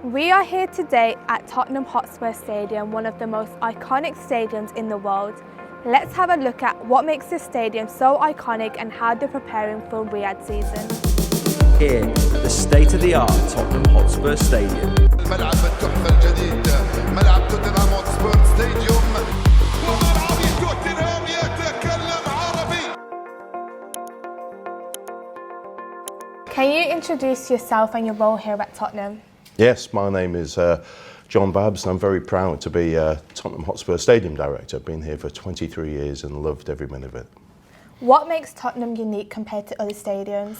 We are here today at Tottenham Hotspur Stadium, one of the most iconic stadiums in the world. Let's have a look at what makes this stadium so iconic and how they're preparing for Riyadh season. Here at the state-of-the-art Tottenham Hotspur Stadium. الملعب التحفة الجديد ملعب توتنهام هوتسبير ستاديوم وملعب توتنهام يتكلم عربي. Can you introduce yourself and your role here at Tottenham? Yes, my name is John Babs and I'm very proud to be Tottenham Hotspur Stadium Director. I've been here for 23 years and loved every minute of it. What makes Tottenham unique compared to other stadiums?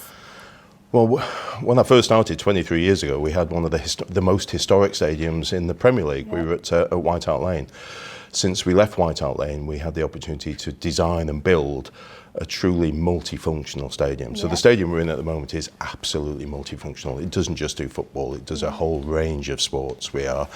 Well, when I first started 23 years ago, we had one of the most historic stadiums in the Premier League. Yeah. We were at White Hart Lane. Since we left White Hart Lane, we had the opportunity to design and build a truly multifunctional stadium. So the stadium we're in at the moment is absolutely multifunctional. It doesn't just do football, it does a whole range of sports. We are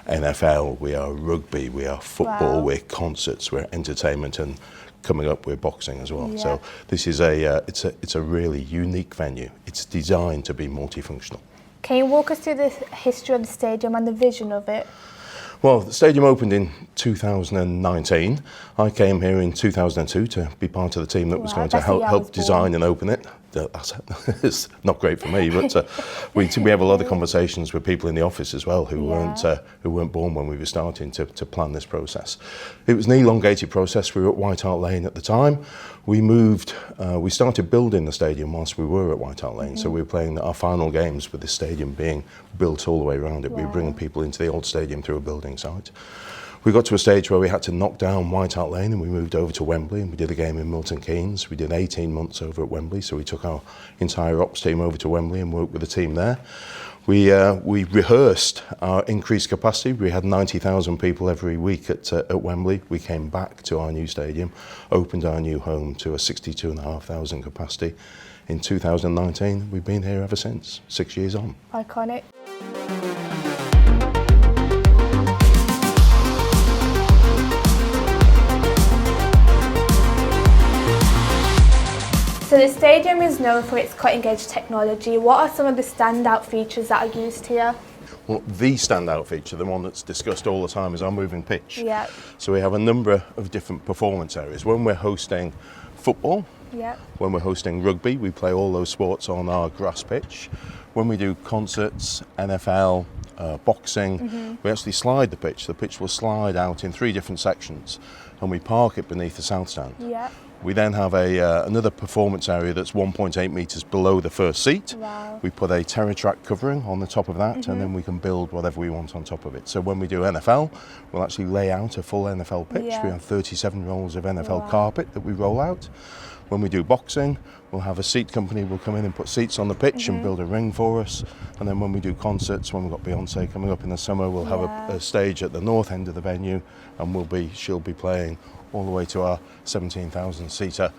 NFL, we are rugby, we are football, we're concerts, we're entertainment, and coming up we're boxing as well. So this is it's a really unique venue. It's designed to be multifunctional. Can you walk us through the history of the stadium and the vision of it? Well, the stadium opened in 2019. I came here in 2002 to be part of the team that was going to help design and open it. It's not great for me, but we have a lot of conversations with people in the office as well who weren't born when we were starting to plan this process. It was an elongated process. We were at White Hart Lane at the time. We moved. We started building the stadium whilst we were at White Hart Lane. So we were playing our final games with the stadium being built all the way around it. We were bringing people into the old stadium through a building site. We got to a stage where we had to knock down White Hart Lane and we moved over to Wembley and we did a game in Milton Keynes. We did 18 months over at Wembley, so we took our entire ops team over to Wembley and worked with the team there. We rehearsed our increased capacity. We had 90,000 people every week at Wembley. We came back to our new stadium, opened our new home to a 62,500 capacity in 2019. We've been here ever since, 6 years on. Iconic. So the stadium is known for its cutting-edge technology. What are some of the standout features that are used here? Well, the standout feature, the one that's discussed all the time, is our moving pitch. Yeah. So we have a number of different performance areas. When we're hosting football, when we're hosting rugby, we play all those sports on our grass pitch. When we do concerts, NFL, boxing, we actually slide the pitch. The pitch will slide out in 3 different sections and we park it beneath the south stand. Yeah. We then have another performance area that's 1.8 metres below the first seat. Wow. We put a TerraTrack covering on the top of that and then we can build whatever we want on top of it. So when we do NFL, we'll actually lay out a full NFL pitch. We have 37 rolls of NFL carpet that we roll out. When we do boxing, we'll have a seat company will come in and put seats on the pitch and build a ring for us. And then when we do concerts, when we've got Beyonce coming up in the summer, we'll have a stage at the north end of the venue and she'll be playing all the way to our 17,000-seater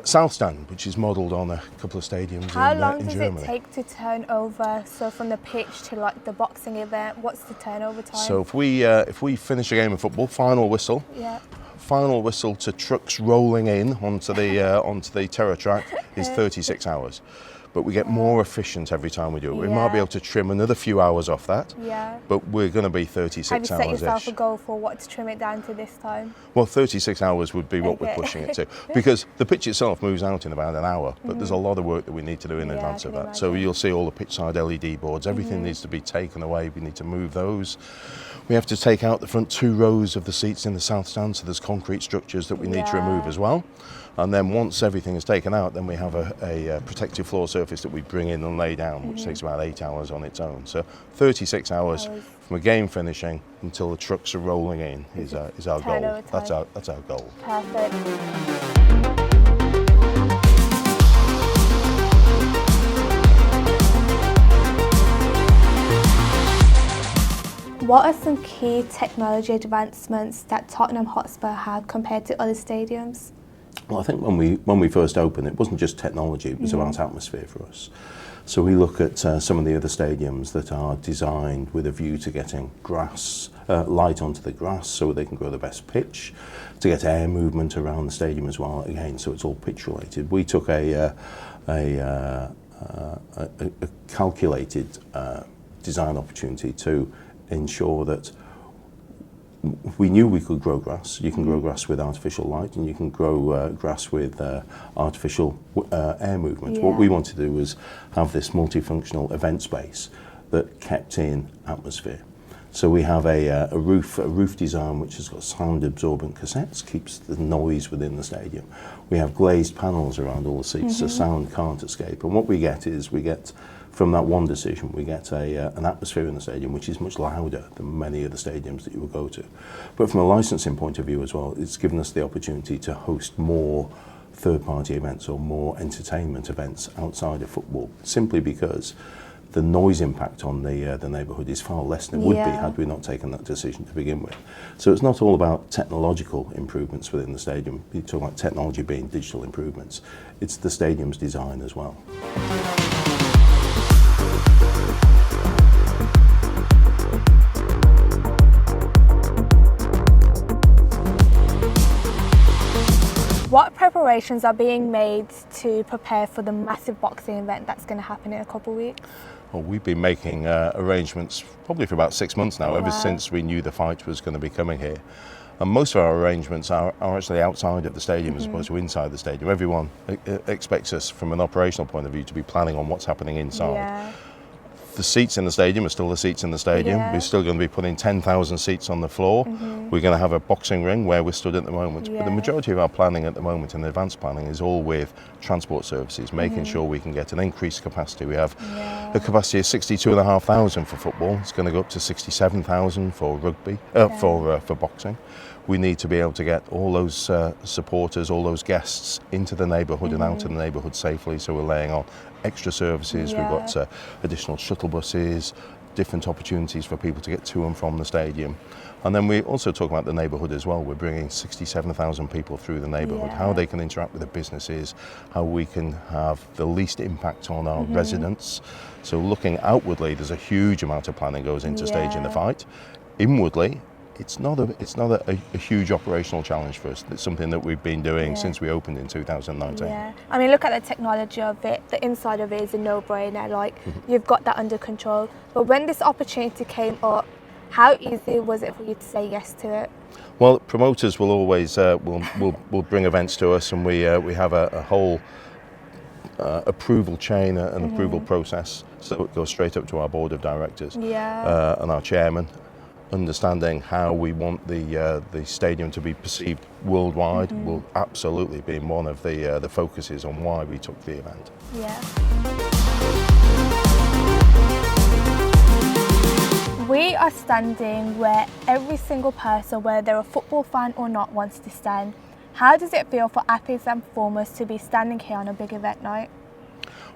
South Stand, which is modelled on a couple of stadiums in Germany. How long does it take to turn over? So from the pitch to like the boxing event, what's the turnover time? So if we finish a game of football, final whistle to trucks rolling in onto the TerraTrack is 36 hours. But we get more efficient every time we do it. We might be able to trim another few hours off that, but we're going to be 36 hours-ish. Have you set yourself a goal for what to trim it down to this time? Well, 36 hours would be what we're pushing it to. Because the pitch itself moves out in about an hour, but there's a lot of work that we need to do in advance of that. So you'll see all the pitch side LED boards, everything needs to be taken away. We need to move those. We have to take out the front 2 rows of the seats in the south stand, so there's concrete structures that we need to remove as well. And then once everything is taken out, then we have a protective floor surface that we bring in and lay down, which takes about 8 hours on its own. So 36 hours from a game finishing until the trucks are rolling in is our goal. That's our goal. Perfect. What are some key technology advancements that Tottenham Hotspur have compared to other stadiums? Well, I think when we first opened, it wasn't just technology, it was about atmosphere for us. So we look at some of the other stadiums that are designed with a view to getting light onto the grass so they can grow the best pitch, to get air movement around the stadium as well, again, so it's all pitch related. We took a calculated design opportunity to ensure that we knew we could grow grass. You can grow grass with artificial light, and you can grow grass with artificial air movement. What we wanted to do was have this multifunctional event space that kept in atmosphere. So we have a roof design which has got sound absorbent cassettes, keeps the noise within the stadium. We have glazed panels around all the seats so sound can't escape. And what we get is, from that one decision, we get an atmosphere in the stadium which is much louder than many of the stadiums that you will go to. But from a licensing point of view as well, it's given us the opportunity to host more third-party events or more entertainment events outside of football, simply because the noise impact on the neighbourhood is far less than it would be had we not taken that decision to begin with. So it's not all about technological improvements within the stadium. You talk about technology being digital improvements. It's the stadium's design as well. What preparations are being made to prepare for the massive boxing event that's going to happen in a couple of weeks? Well, we've been making arrangements probably for about 6 months now, ever since we knew the fight was going to be coming here. And most of our arrangements are actually outside of the stadium as opposed to inside the stadium. Everyone expects us, from an operational point of view, to be planning on what's happening inside. Yeah. The seats in the stadium are still the seats in the stadium. We're still going to be putting 10,000 seats on the floor. We're going to have a boxing ring where we're stood at the moment. But the majority of our planning at the moment, and the advanced planning, is all with transport services, making sure we can get an increased capacity. We have a capacity of 62,500 for football. It's going to go up to 67,000 for rugby, for boxing. We need to be able to get all those supporters, all those guests into the neighbourhood and out of the neighbourhood safely. So we're laying on extra services. We've got additional shuttle buses, different opportunities for people to get to and from the stadium. And then we also talk about the neighbourhood as well. We're bringing 67,000 people through the neighbourhood, how they can interact with the businesses, how we can have the least impact on our residents. So looking outwardly, there's a huge amount of planning goes into staging the fight. Inwardly, it's not a huge operational challenge for us. It's something that we've been doing since we opened in 2019. Yeah, I mean, look at the technology of it. The inside of it is a no-brainer. Like, you've got that under control. But when this opportunity came up, how easy was it for you to say yes to it? Well, promoters will always will bring events to us, and we have a whole approval chain and approval process, so it goes straight up to our board of directors and our chairman, understanding how we want the stadium to be perceived worldwide will absolutely be one of the focuses on why we took the event. We are standing where every single person, whether they're a football fan or not, wants to stand. How does it feel for athletes and performers to be standing here on a big event night?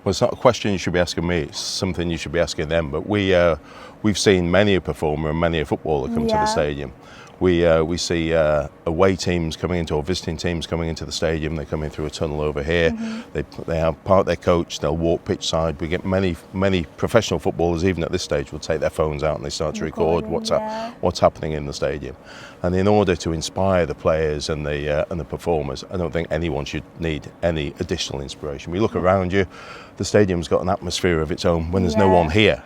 Well, it's not a question you should be asking me, it's something you should be asking them. But we've seen many a performer and many a footballer come to the stadium. We see away teams coming into, or visiting teams coming into the stadium. They come in through a tunnel over here. They have park their coach. They'll walk pitch side. We get many professional footballers, even at this stage, will take their phones out and they start to record what's happening in the stadium. And in order to inspire the players and the performers, I don't think anyone should need any additional inspiration. We look around you. The stadium's got an atmosphere of its own. When there's no one here,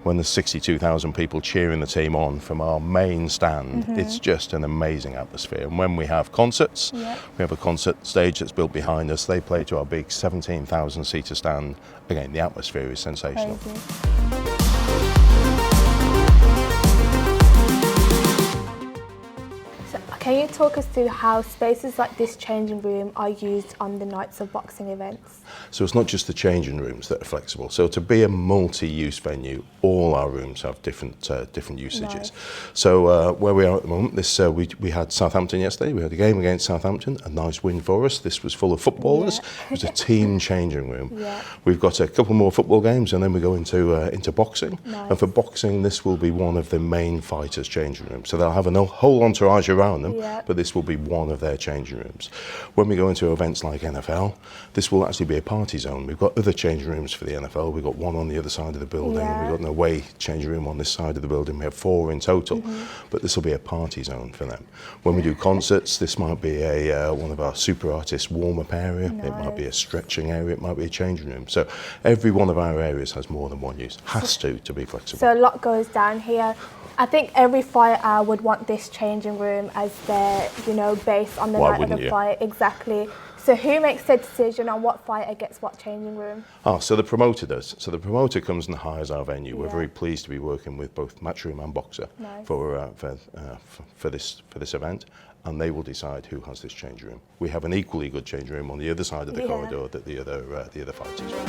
when there's 62,000 people cheering the team on from our main stand, it's just an amazing atmosphere. And when we have concerts, we have a concert stage that's built behind us. They play to our big 17,000 seater stand. Again, the atmosphere is sensational. Can you talk us through how spaces like this changing room are used on the nights of boxing events? So it's not just the changing rooms that are flexible. So to be a multi-use venue, all our rooms have different usages. Nice. So where we are at the moment, we had Southampton yesterday. We had a game against Southampton, a nice win for us. This was full of footballers. It was a team changing room. We've got a couple more football games, and then we go into boxing. Nice. And for boxing, this will be one of the main fighters' changing rooms. So they'll have a whole entourage around them. but this will be one of their changing rooms. When we go into events like NFL, this will actually be a party zone. We've got other changing rooms for the NFL. We've got one on the other side of the building, and we've got an away changing room on this side of the building. We have 4 in total, but this will be a party zone for them. When we do concerts, this might be one of our super artists warm-up area. It might be a stretching area. It might be a changing room. So every one of our areas has more than one use. Has to be flexible. So a lot goes down here. I think every fighter would want this changing room as their, base on the night of the fight. Exactly. So who makes the decision on what fighter gets what changing room? So the promoter does. So the promoter comes and hires our venue. We're very pleased to be working with both Matchroom and Boxer for this event, and they will decide who has this changing room. We have an equally good changing room on the other side of the corridor that the other fighters will.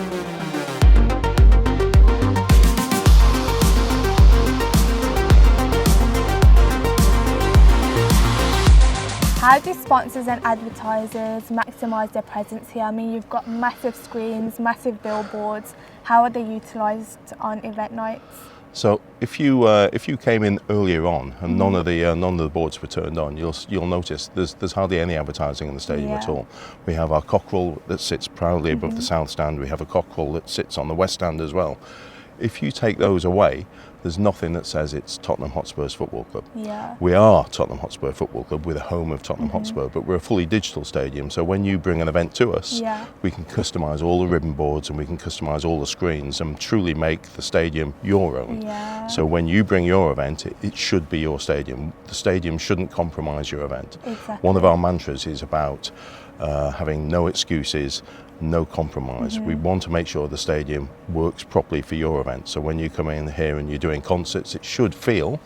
How do sponsors and advertisers maximise their presence here? I mean, you've got massive screens, massive billboards. How are they utilised on event nights? So if you came in earlier on and none of the boards were turned on, you'll notice there's hardly any advertising in the stadium at all. We have our cockerel that sits proudly above the south stand. We have a cockerel that sits on the west stand as well. If you take those away, there's nothing that says it's Tottenham Hotspur's Football Club. Yeah. We are Tottenham Hotspur Football Club. We're the home of Tottenham Hotspur, but we're a fully digital stadium. So when you bring an event to us, we can customise all the ribbon boards and we can customise all the screens and truly make the stadium your own. Yeah. So when you bring your event, it should be your stadium. The stadium shouldn't compromise your event. Exactly. One of our mantras is about having no excuses, no compromise. We want to make sure the stadium works properly for your event. So when you come in here and you're doing concerts, it should feel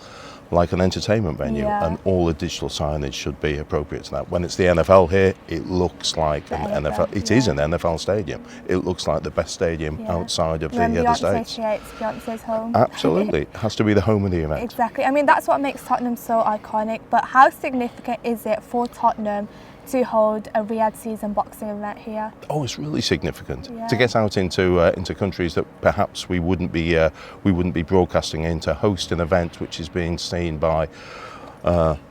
like an entertainment venue, and all the digital signage should be appropriate to that. When it's the NFL here, it looks like an NFL. It is an NFL stadium. It looks like the best stadium outside of the States. Beyonce's home. Absolutely. It has to be the home of the event. Exactly. I mean, that's what makes Tottenham so iconic, but how significant is it for Tottenham to hold a Riyadh season boxing event here? Oh, it's really significant to get out into countries that perhaps we wouldn't be broadcasting in, to host an event which is being seen by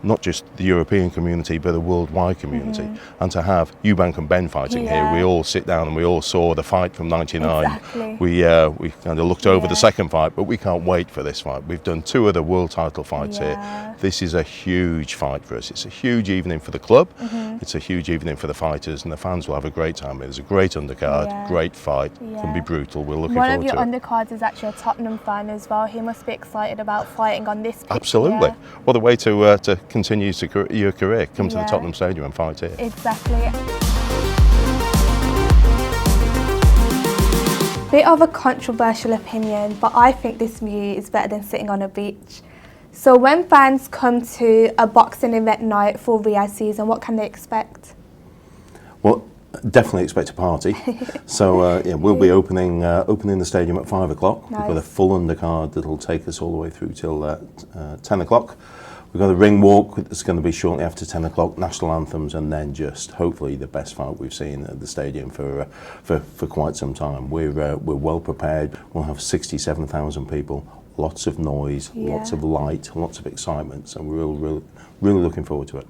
not just the European community but the worldwide community, and to have Eubank and Ben fighting here. We all sit down and we all saw the fight from '99. Exactly. We kind of looked over the second fight, but we can't wait for this fight. We've done 2 other world title fights here. This is a huge fight for us. It's a huge evening for the club. It's a huge evening for the fighters, and the fans will have a great time. There's a great undercard, great fight. Can be brutal. We're looking forward to it. One of your undercards is actually a Tottenham fan as well. He must be excited about fighting on this pitch. Absolutely. What a way to continue your career. Come to the Tottenham Stadium and fight here. Exactly. Bit of a controversial opinion, but I think this view is better than sitting on a beach. So when fans come to a boxing event night for Riyadh season, what can they expect? Well, definitely expect a party. So we'll be opening the stadium at 5 o'clock. We've got a full undercard that'll take us all the way through till 10 o'clock. We've got a ring walk that's going to be shortly after 10 o'clock, national anthems, and then just hopefully the best fight we've seen at the stadium for quite some time. We're well prepared. We'll have 67,000 people, lots of noise, lots of light, lots of excitement. So we're really looking forward to it.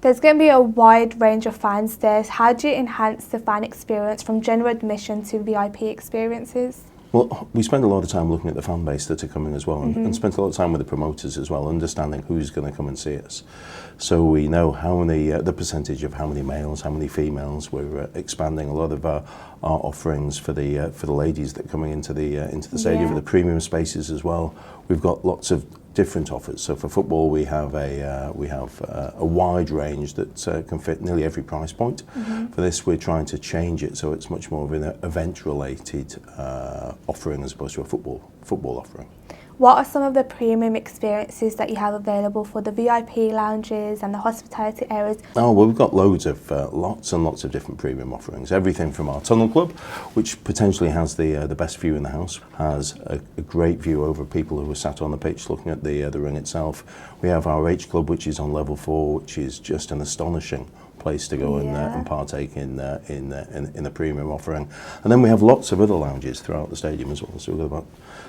There's going to be a wide range of fans there. How do you enhance the fan experience from general admission to VIP experiences? Well, we spend a lot of time looking at the fan base that are coming as well, and spent a lot of time with the promoters as well, understanding who's going to come and see us. So we know how many, the percentage of how many males, how many females. We're expanding a lot of our offerings for the ladies that are coming into the stadium, for the premium spaces as well. We've got lots of different offers. So for football, we have a wide range that can fit nearly every price point. For this, we're trying to change it so it's much more of an event-related offering as opposed to a football offering. What are some of the premium experiences that you have available for the VIP lounges and the hospitality areas? Oh, well, we've got loads of, lots and lots of different premium offerings. Everything from our Tunnel Club, which potentially has the best view in the house, has a great view over people who are sat on the pitch looking at the ring itself. We have our H Club, which is on level 4, which is just an astonishing place to go and partake in the premium offering. And then we have lots of other lounges throughout the stadium as well. So we've got about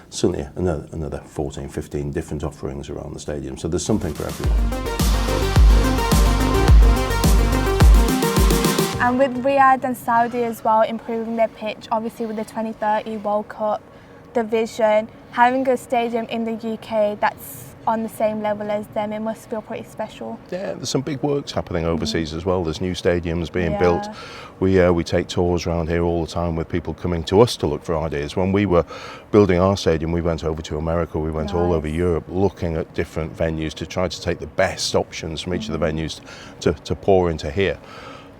certainly another 14, 15 different offerings around the stadium. So there's something for everyone. And with Riyadh and Saudi as well improving their pitch, obviously with the 2030 World Cup, the vision, having a stadium in the UK that's on the same level as them, it must feel pretty special. Yeah, there's some big works happening overseas as well. There's new stadiums being built. We take tours around here all the time with people coming to us to look for ideas. When we were building our stadium, we went over to America, we went all over Europe looking at different venues to try to take the best options from each of the venues to pour into here.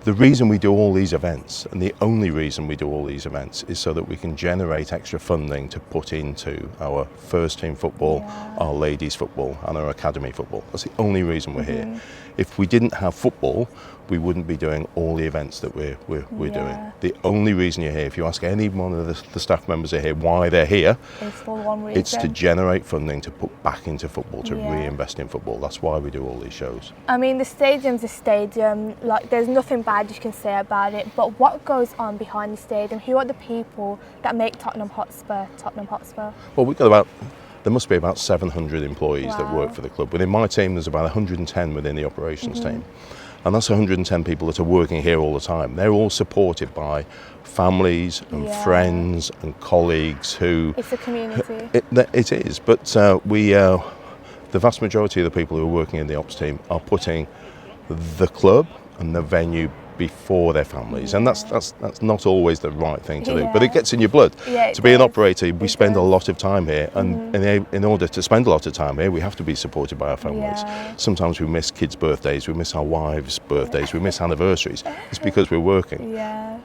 The reason we do all these events, and the only reason we do all these events, is so that we can generate extra funding to put into our first team football, our ladies football and our academy football. That's the only reason we're here. If we didn't have football, we wouldn't be doing all the events that we're doing. The only reason you're here, if you ask any one of the staff members are here why they're here, it's for one reason. It's to generate funding to put back into football, to reinvest in football. That's why we do all these shows. I mean, the stadium's a stadium, like there's nothing bad you can say about it, but what goes on behind the stadium? Who are the people that make Tottenham Hotspur Tottenham Hotspur? Well, we've got there must be about 700 employees that work for the club. Within my team, there's about 110 within the operations team. And that's 110 people that are working here all the time. They're all supported by families and friends and colleagues who... It's a community. It is, but the vast majority of the people who are working in the ops team are putting the club and the venue before their families, and that's not always the right thing to do, but it gets in your blood. To be an operator, we spend a lot of time here, and in order to spend a lot of time here, we have to be supported by our families. Sometimes we miss kids' birthdays, we miss our wives' birthdays, we miss anniversaries. It's because we're working.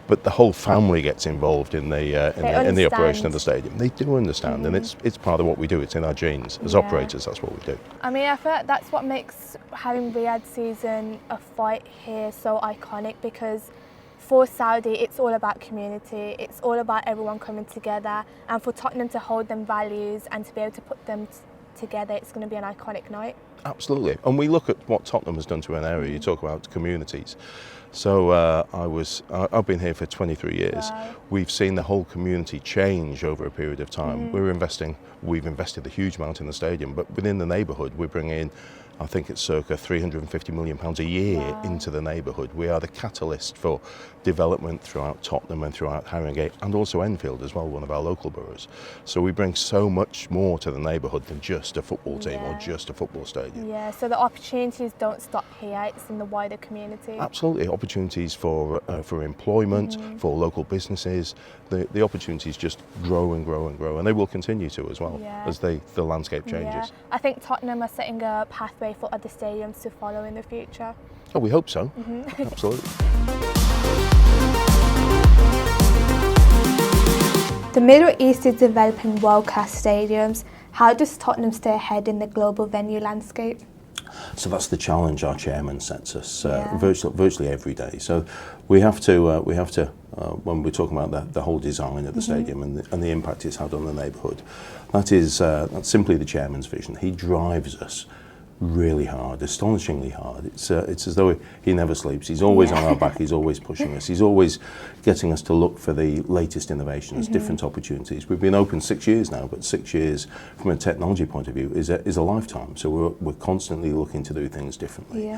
But the whole family gets involved in the operation of the stadium. They do understand, and it's part of what we do. It's in our genes as operators. That's what we do. I mean, I feel like that's what makes having Riyadh season a fight here so iconic, because for Saudi it's all about community, it's all about everyone coming together, and for Tottenham to hold them values and to be able to put them together, it's going to be an iconic night. Absolutely, and we look at what Tottenham has done to an area. You talk about communities. So I've been here for 23 years. We've seen the whole community change over a period of time. We've invested a huge amount in the stadium, but within the neighbourhood we're bringing in, I think it's circa £350 million a year into the neighbourhood. We are the catalyst for development throughout Tottenham and throughout Haringey, and also Enfield as well, one of our local boroughs. So we bring so much more to the neighbourhood than just a football team or just a football stadium. Yeah, so the opportunities don't stop here, it's in the wider community. Absolutely, opportunities for employment, for local businesses. The opportunities just grow and grow and grow, and they will continue to as well as the landscape changes. I think Tottenham are setting a pathway for other stadiums to follow in the future. Oh, we hope so. Absolutely. The Middle East is developing world-class stadiums. How does Tottenham stay ahead in the global venue landscape? So that's the challenge our chairman sets us virtually every day. So we have to when we're talking about the whole design of the stadium and the impact it's had on the neighbourhood, that's simply the chairman's vision. He drives us really hard, astonishingly hard. It's as though he never sleeps. He's always on our back. He's always pushing us. He's always getting us to look for the latest innovations, different opportunities. We've been open 6 years now, but 6 years from a technology point of view is a lifetime. So we're constantly looking to do things differently.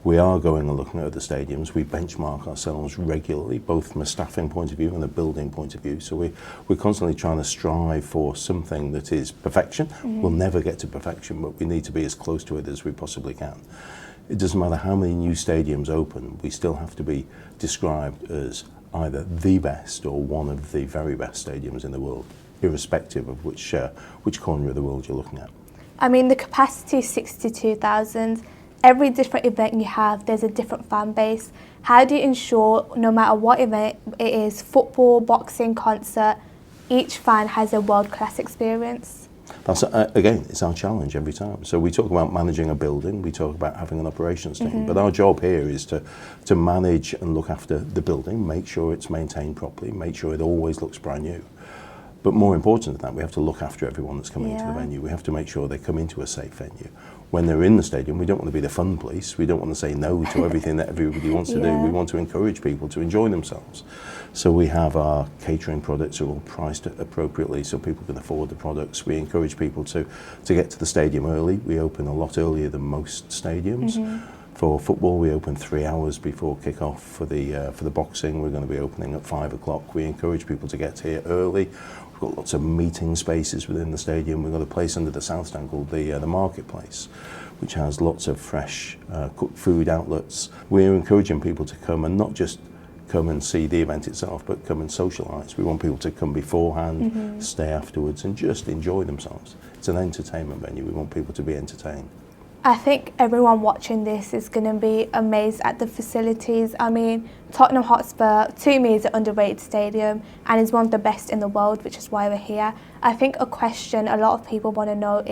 We are going and looking at other stadiums. We benchmark ourselves regularly, both from a staffing point of view and a building point of view. So we're constantly trying to strive for something that is perfection. We'll never get to perfection, but we need to be as close to it as we possibly can. It doesn't matter how many new stadiums open, we still have to be described as either the best or one of the very best stadiums in the world, irrespective of which corner of the world you're looking at. I mean, the capacity is 62,000. Every different event you have, there's a different fan base. How do you ensure, no matter what event it is, football, boxing, concert, each fan has a world-class experience? That's again, it's our challenge every time. So we talk about managing a building, we talk about having an operations team, but our job here is to manage and look after the building, make sure it's maintained properly, make sure it always looks brand new. But more important than that, we have to look after everyone that's coming into the venue. We have to make sure they come into a safe venue. When they're in the stadium, we don't want to be the fun police. We don't want to say no to everything that everybody wants to do. We want to encourage people to enjoy themselves. So we have our catering products are all priced appropriately so people can afford the products. We encourage people to get to the stadium early. We open a lot earlier than most stadiums. For football, we open 3 hours before kick-off. For the boxing, we're going to be opening at 5 o'clock. We encourage people to get here early. We've got lots of meeting spaces within the stadium. We've got a place under the south stand called the marketplace, which has lots of fresh cooked food outlets. We're encouraging people to come and not just come and see the event itself, but come and socialise. We want people to come beforehand, stay afterwards, and just enjoy themselves. It's an entertainment venue. We want people to be entertained. I think everyone watching this is going to be amazed at the facilities. I mean, Tottenham Hotspur, to me, is an underrated stadium and is one of the best in the world, which is why we're here. I think a question a lot of people want to know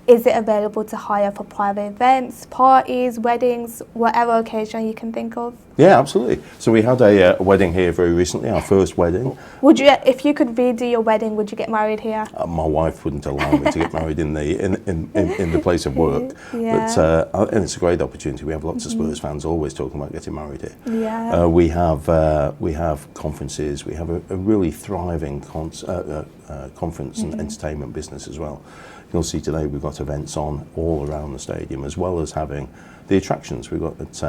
is it available to hire for private events, parties, weddings, whatever occasion you can think of? Yeah, absolutely. So we had a wedding here very recently, our first wedding. Would you, if you could redo your wedding, would you get married here? My wife wouldn't allow me to get married in the place of work, Yeah. but and it's a great opportunity. We have lots of Spurs fans always talking about getting married here. Yeah. We have conferences. We have a really thriving conference and entertainment business as well. You'll see today we've got events on all around the stadium, as well as having the attractions. We've got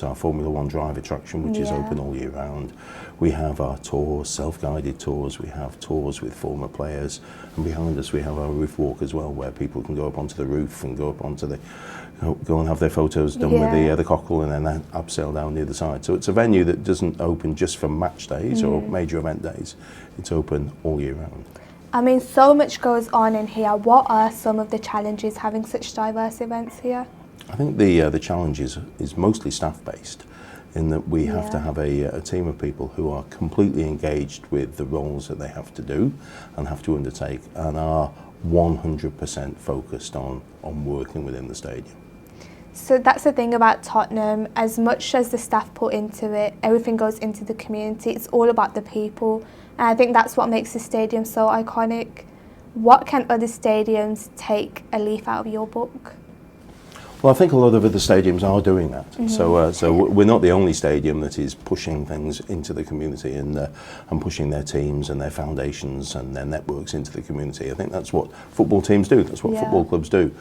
our Formula One drive attraction, which is open all year round. We have our tours, self-guided tours. We have tours with former players, and behind us we have our roof walk as well, where people can go up onto the roof and go and have their photos done with the cockle, and then abseil down the other side. So it's a venue that doesn't open just for match days or major event days. It's open all year round. I mean, so much goes on in here. What are some of the challenges having such diverse events here? I think the challenge is mostly staff-based, in that we have to have a team of people who are completely engaged with the roles that they have to do and have to undertake, and are 100% focused on working within the stadium. So that's the thing about Tottenham. As much as the staff put into it, everything goes into the community. It's all about the people. And I think that's what makes the stadium so iconic. What can other stadiums take a leaf out of your book? Well, I think a lot of other stadiums are doing that. So we're not the only stadium that is pushing things into the community and pushing their teams and their foundations and their networks into the community. I think that's what football teams do. That's what football clubs do.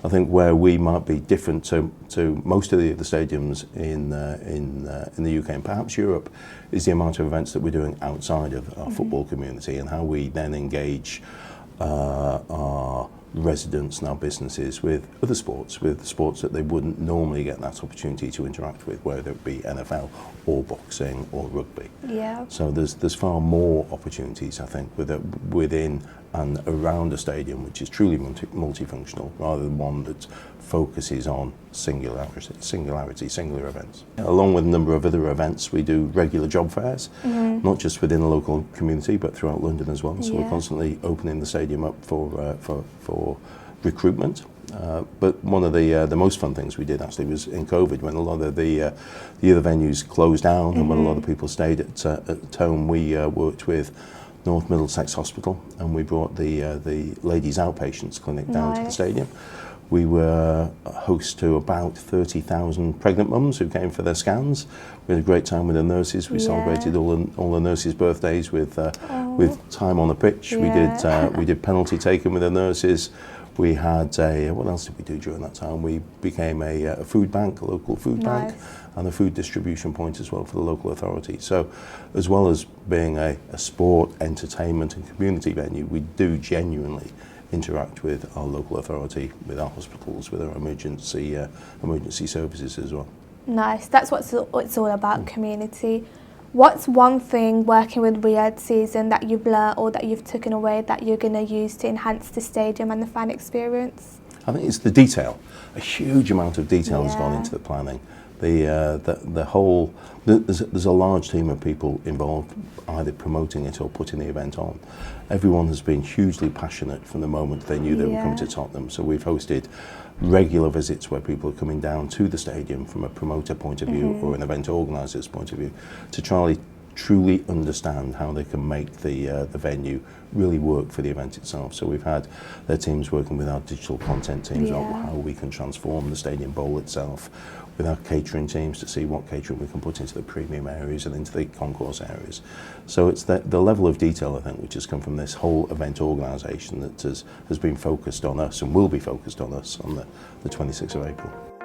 I think where we might be different to most of the other stadiums in the UK and perhaps Europe is the amount of events that we're doing outside of our football community, and how we then engage our residents and our businesses with other sports, with sports that they wouldn't normally get that opportunity to interact with, whether it be NFL or boxing or rugby. Yeah. So there's far more opportunities, I think, within and around a stadium which is truly multifunctional, rather than one that focuses on singular events. Along with a number of other events, we do regular job fairs, not just within the local community, but throughout London as well. So we're constantly opening the stadium up for recruitment. But one of the most fun things we did actually was in COVID, when a lot of the other venues closed down, and when a lot of people stayed at home. We worked with North Middlesex Hospital, and we brought the ladies' outpatients clinic down to the stadium. We were host to about 30,000 pregnant mums who came for their scans. We had a great time with the nurses. We celebrated all the nurses' birthdays with time on the pitch. We did penalty taking with the nurses. We had what else did we do during that time? We became a food bank, a local food bank, and a food distribution point as well for the local authority. So as well as being a sport, entertainment and community venue, we do genuinely interact with our local authority, with our hospitals, with our emergency services as well. Nice. That's what it's all about, community. What's one thing working with Riyadh season that you've learnt or that you've taken away that you're going to use to enhance the stadium and the fan experience? I think it's the detail. A huge amount of detail has gone into the planning. The whole, there's a large team of people involved, either promoting it or putting the event on. Everyone has been hugely passionate from the moment they knew they were coming to Tottenham. So we've hosted regular visits where people are coming down to the stadium from a promoter point of view or an event organiser's point of view, to truly understand how they can make the venue really work for the event itself. So we've had their teams working with our digital content teams on how we can transform the stadium bowl itself, with our catering teams to see what catering we can put into the premium areas and into the concourse areas. So it's the level of detail, I think, which has come from this whole event organisation that has been focused on us and will be focused on us on the 26th of April.